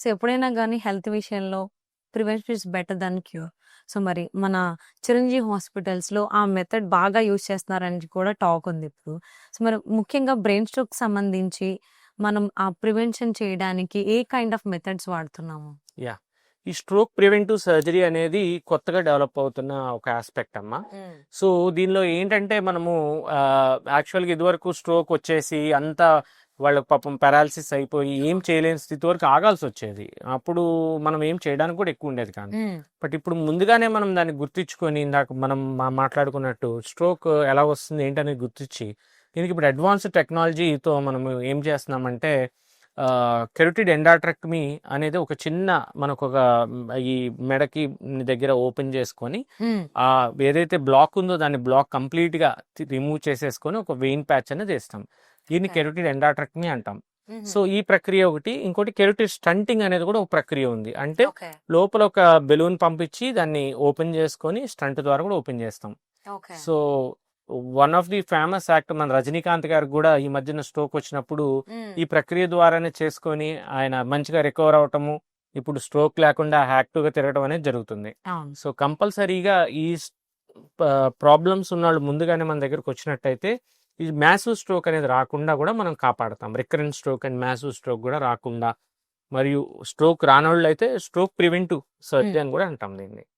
So, ఎప్పుడైనా గానీ health విషయంలో prevention is better than cure. So, మరి మన చిరంజీవి హాస్పిటల్స్‌లో ఆ మెథడ్ బాగా యూజ్ చేస్తున్నారని కూడా టాక్ ఉంది ఇప్పుడు. సో, మరి ముఖ్యంగా బ్రెయిన్ స్ట్రోక్‌కి సంబంధించి మనం ఆ ప్రివెన్షన్ చేయడానికి ఏ కైండ్ ఆఫ్ మెథడ్స్ వాడుతున్నాము? యాహ్! ఈ స్ట్రోక్ ప్రివెంటివ్ సర్జరీ అనేది కొత్తగా డెవలప్ అవుతున్న ఒక ఆస్పెక్ట్ అమ్మా. సో, దీనిలో ఏంటంటే మనము యాక్చువల్‌గా ఇదివరకు స్ట్రోక్ వచ్చేసి అంతా వాళ్ళకి పాపం పారాలిసిస్ అయిపోయి ఏం చేయలేని స్థితి వరకు ఆగాల్సొచ్చేది. అప్పుడు మనం ఏం చేయడానికి కూడా ఎక్కువ ఉండేది కాదు. బట్ ఇప్పుడు ముందుగానే మనం దాన్ని గుర్తించుకొని ఇందాక మనం మాట్లాడుకున్నట్టు స్ట్రోక్ ఎలా వస్తుంది ఏంటనేది గుర్తించి దీనికి ఇప్పుడు అడ్వాన్స్డ్ టెక్నాలజీతో మనం ఏం చేస్తున్నామంటే కెరోటిడ్ ఎండాట్రెక్టమీ అనేది ఒక చిన్న మనకు ఒక ఈ మెడకి దగ్గర ఓపెన్ చేసుకొని ఆ ఏదైతే బ్లాక్ ఉందో దాన్ని బ్లాక్ కంప్లీట్ గా రిమూవ్ చేసేసుకొని ఒక వెయిన్ ప్యాచ్ అనేది వేస్తాం. దీన్ని కెరోటిడ్ ఎండాట్రెక్టమీ అంటాం. సో ఈ ప్రక్రియ ఒకటి. ఇంకోటి కెరోటిడ్ స్టంటింగ్ అనేది కూడా ఒక ప్రక్రియ ఉంది. అంటే లోపల ఒక బెలూన్ పంపించి దాన్ని ఓపెన్ చేసుకొని స్టంట్ ద్వారా కూడా ఓపెన్ చేస్తాం. So one of the famous actor మన రజనీకాంత్ గారికి కూడా ఈ మధ్యన స్ట్రోక్ వచ్చినప్పుడు ఈ ప్రక్రియ ద్వారానే చేసుకొని ఆయన మంచిగా రికవర్ అవటము, ఇప్పుడు స్ట్రోక్ లేకుండా యాక్టివ్ గా తిరగడం అనేది జరుగుతుంది. సో కంపల్సరీగా ఈ ప్రాబ్లమ్స్ ఉన్న వాళ్ళు ముందుగానే మన దగ్గరకు వచ్చినట్టయితే ఈ మ్యాసివ్ స్ట్రోక్ అనేది రాకుండా కూడా మనం కాపాడతాం. Recurrent stroke and massive stroke కూడా రాకుండా, మరియు స్ట్రోక్ రానోళ్ళు అయితే స్ట్రోక్ ప్రివెంటివ్ సర్జరీ అని కూడా అంటాం దీన్ని.